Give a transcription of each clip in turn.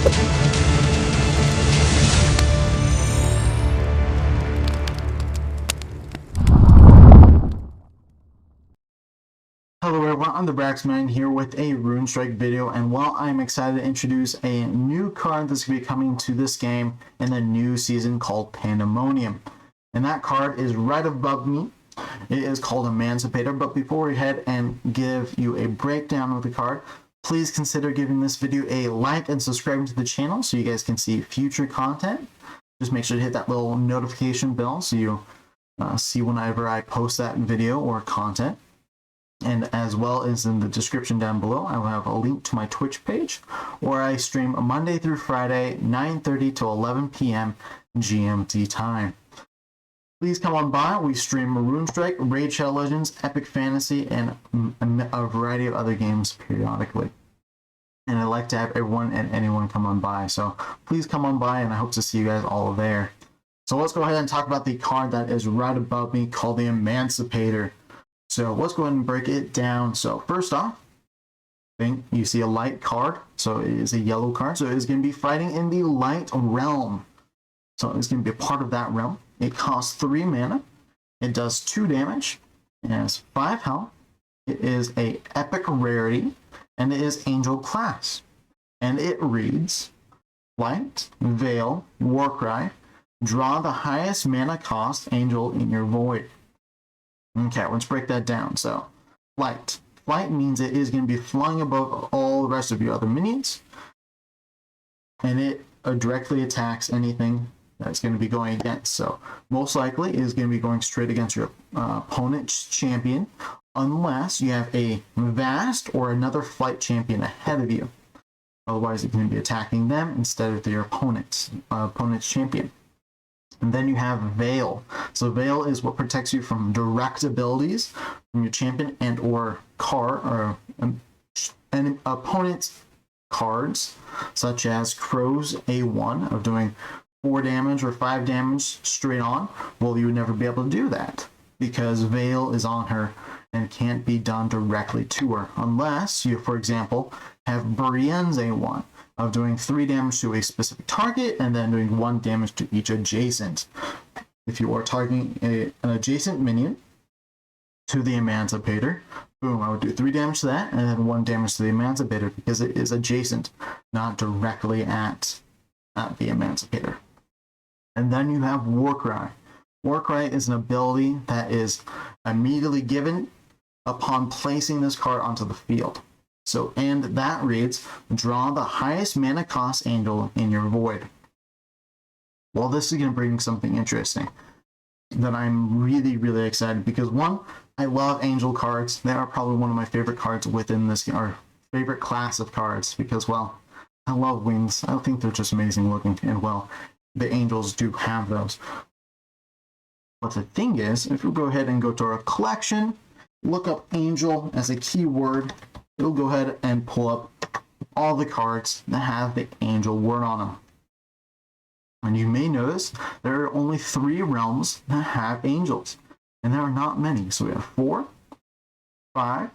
Hello everyone, I'm the Braxman here with a Runestrike video, and while I'm excited to introduce a new card that's going to be coming to this game in the new season called Pandemonium. And that card is right above me. It is called Emancipator, but before we head and give you a breakdown of the card, please consider giving this video a like and subscribing to the channel so you guys can see future content. Just make sure to hit that little notification bell so you see whenever I post that video or content. And as well as in the description down below, I will have a link to my Twitch page, where I stream Monday through Friday, 9:30 to 11 p.m. GMT time. Please come on by. We stream RuneStrike, Raid Shadow Legends, Epic Fantasy, and a variety of other games periodically. And I'd like to have everyone and anyone come on by. So please come on by, and I hope to see you guys all there. So let's go ahead and talk about the card that is right above me called the Emancipator. So let's go ahead and break it down. So first off, I think you see a light card. So it is a yellow card. So it is going to be fighting in the light realm. So it's going to be a part of that realm. It costs 3 mana. It does 2 damage. It has 5 health. It is a epic rarity. And it is angel class. And it reads Light, Veil, Warcry. Draw the highest mana cost angel in your void. Okay, let's break that down. So, Flight. Flight means it is going to be flying above all the rest of your other minions. And it directly attacks anything that's going to be going against. So, most likely it is going to be going straight against your opponent's champion, unless you have a Vast or another Flight champion ahead of you. Otherwise, it's going to be attacking them instead of your opponent's champion. And then you have Veil. So Veil is what protects you from direct abilities from your champion and or and opponent's cards, such as Crow's A1 of doing 4 damage or 5 damage straight on. Well, you would never be able to do that because Veil is on her and can't be done directly to her unless you, for example, have Brienne's A1 of doing 3 damage to a specific target and then doing 1 damage to each adjacent. If you are targeting an adjacent minion to the Emancipator, boom, I would do 3 damage to that and then 1 damage to the Emancipator because it is adjacent, not directly at the Emancipator. And then you have Warcry. Warcry is an ability that is immediately given upon placing this card onto the field. So, and that reads, draw the highest mana cost angel in your void. Well, this is going to bring something interesting that I'm really, really excited because one, I love angel cards. They are probably one of my favorite cards within this, or favorite class of cards because, well, I love wings. I think they're just amazing looking and, well, the angels do have those. But the thing is, if we go ahead and go to our collection, look up angel as a keyword, it'll go ahead and pull up all the cards that have the angel word on them. And you may notice there are only 3 realms that have angels. And there are not many. So we have 4, 5,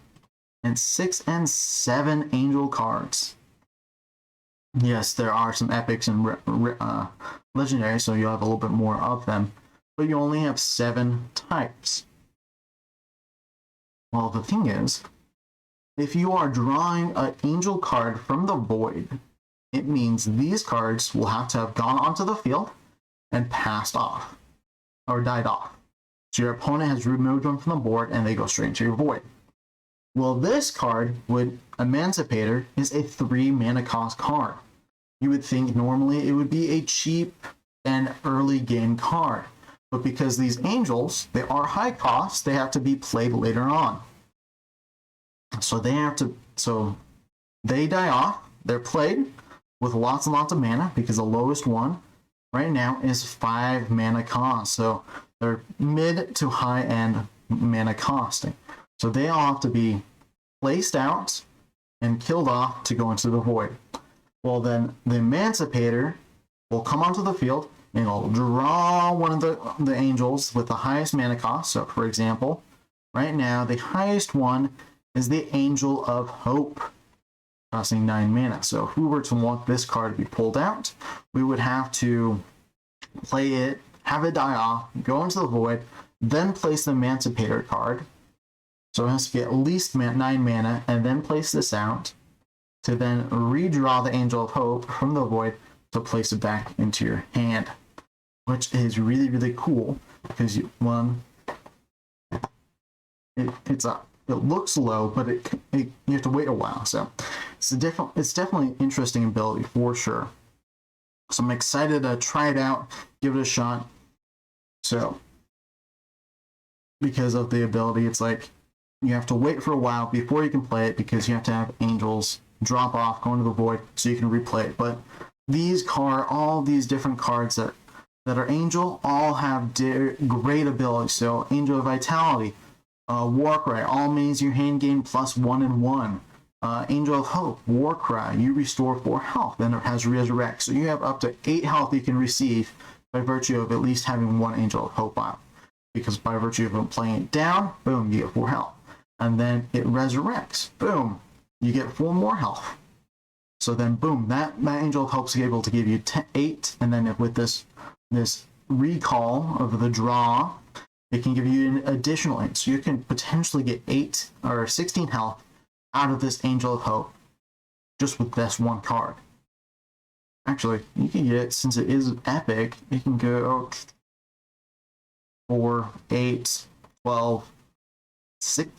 and 6 and 7 angel cards. Yes, there are some epics and legendaries, so you'll have a little bit more of them. But you only have 7 types. Well, the thing is, if you are drawing an angel card from the void, it means these cards will have to have gone onto the field and passed off, or died off. So your opponent has removed them from the board and they go straight into your void. Well, this card, Emancipator, is a 3 mana cost card. You would think normally it would be a cheap and early game card. But because these angels, they are high cost, they have to be played later on. So they die off, they're played with lots and lots of mana because the lowest one right now is 5 mana cost. So they're mid to high end mana costing. So they all have to be placed out and killed off to go into the void. Well, then the Emancipator will come onto the field and it'll draw one of the angels with the highest mana cost. So for example, right now the highest one is the Angel of Hope. costing 9 mana. So if we were to want this card to be pulled out, we would have to play it, have it die off, go into the void, then place the Emancipator card. So it has to get at least 9 mana, and then place this out to then redraw the Angel of Hope from the void to place it back into your hand, which is really, really cool because it looks low, but you have to wait a while. So it's definitely an interesting ability for sure. So I'm excited to try it out, give it a shot. So because of the ability, it's like you have to wait for a while before you can play it because you have to have angels drop off, go into the void so you can replay it. But all these different cards that are angel all have great abilities. So Angel of Vitality, Warcry, all means your hand gain +1 and 1. Angel of Hope, Warcry, you restore 4 health, then it has Resurrect. So you have up to 8 health you can receive by virtue of at least having 1 Angel of Hope out. Because by virtue of playing it down, boom, you get 4 health. And then it resurrects, boom, you get 4 more health. So then, boom, that Angel of Hope is able to give you 8, and then with this recall of the draw, it can give you an additional 8. So you can potentially get 8 or 16 health out of this Angel of Hope just with this one card. Actually, you can get, since it is epic, you can go 4, 8, 12, 6,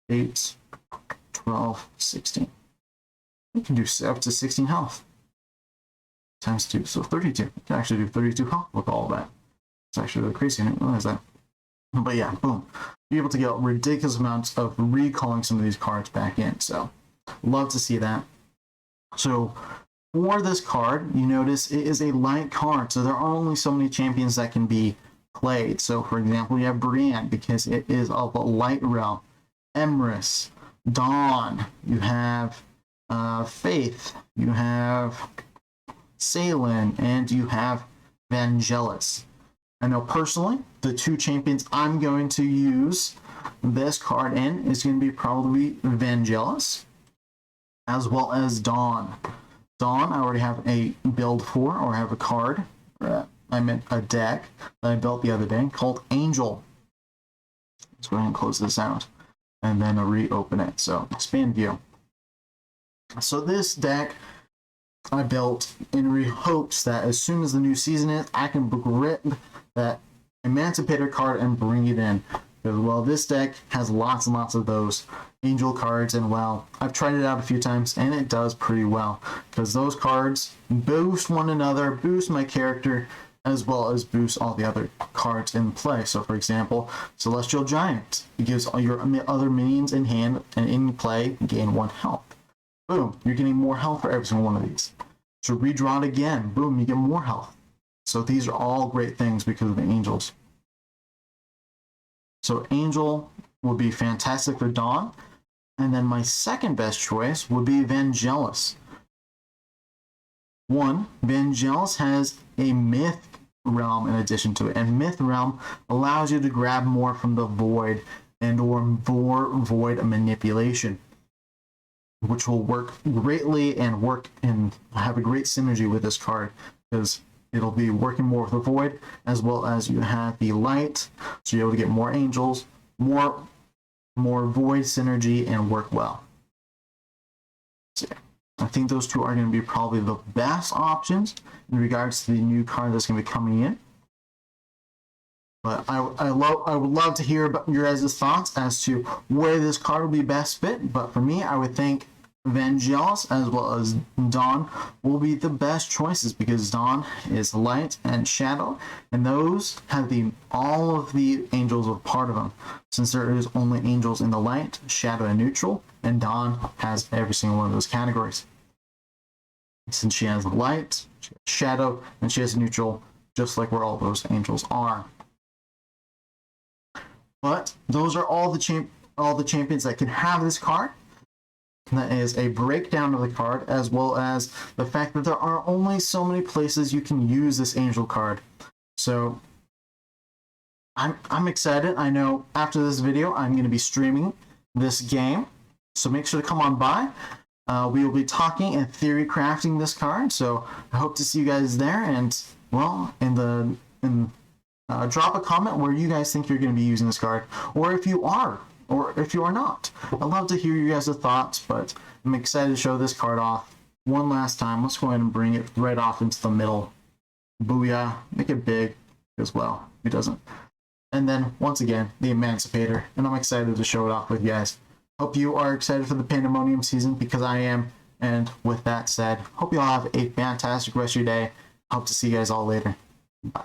8, 12, 16. You can do up to 16 health. Times 2, so 32. You can actually do 32 health with all of that. It's actually really crazy, I didn't realize that. But yeah, boom. You're able to get ridiculous amounts of recalling some of these cards back in, so love to see that. So for this card, you notice it is a light card, so there are only so many champions that can be played. So for example, you have Brienne because it is of a light realm. Emrys, Dawn, you have Faith, you have Salen, and you have Vangelis. I know personally, the 2 champions I'm going to use this card in is going to be probably Vangelis as well as Dawn. Dawn, I already have a build for, or have a card, I meant a deck that I built the other day called Angel. Let's go ahead and close this out and then reopen it. So expand view. So this deck I built in hopes that as soon as the new season is, I can grip that Emancipator card and bring it in. Because, well, this deck has lots and lots of those angel cards, and well, I've tried it out a few times and it does pretty well. Because those cards boost one another, boost my character, as well as boost all the other cards in play. So for example, Celestial Giant, it gives all your other minions in hand and in play gain 1 health. Boom, you're getting more health for every single one of these. So redraw it again, boom, you get more health. So these are all great things because of the angels. So Angel would be fantastic for Dawn. And then my second best choice would be Vangelis. 1, Vangelis has a Myth Realm in addition to it. And Myth Realm allows you to grab more from the Void and or more Void manipulation, which will work greatly and have a great synergy with this card because it'll be working more with the Void as well as you have the Light, so you're able to get more angels, more Void synergy and work well. So I think those 2 are going to be probably the best options in regards to the new card that's going to be coming in. But I would love to hear about your guys' thoughts as to where this card will be best fit. But for me, I would think Vangelis as well as Dawn will be the best choices because Dawn is light and shadow, and those have all of the angels are part of them. Since there is only angels in the light, shadow, and neutral, and Dawn has every single one of those categories. Since she has light, she has shadow, and she has neutral, just like where all those angels are. But those are all the champions that can have this card. That is a breakdown of the card, as well as the fact that there are only so many places you can use this angel card. So I'm excited. I know after this video I'm going to be streaming this game, so make sure to come on by. We will be talking and theory crafting this card, so I hope to see you guys there. And well, drop a comment where you guys think you're going to be using this card, or if you are not. I'd love to hear you guys' thoughts, but I'm excited to show this card off one last time. Let's go ahead and bring it right off into the middle. Booyah! Make it big as well. It doesn't. And then once again, the Emancipator, and I'm excited to show it off with you guys. Hope you are excited for the Pandemonium season, because I am. And with that said, hope you all have a fantastic rest of your day. Hope to see you guys all later. Bye.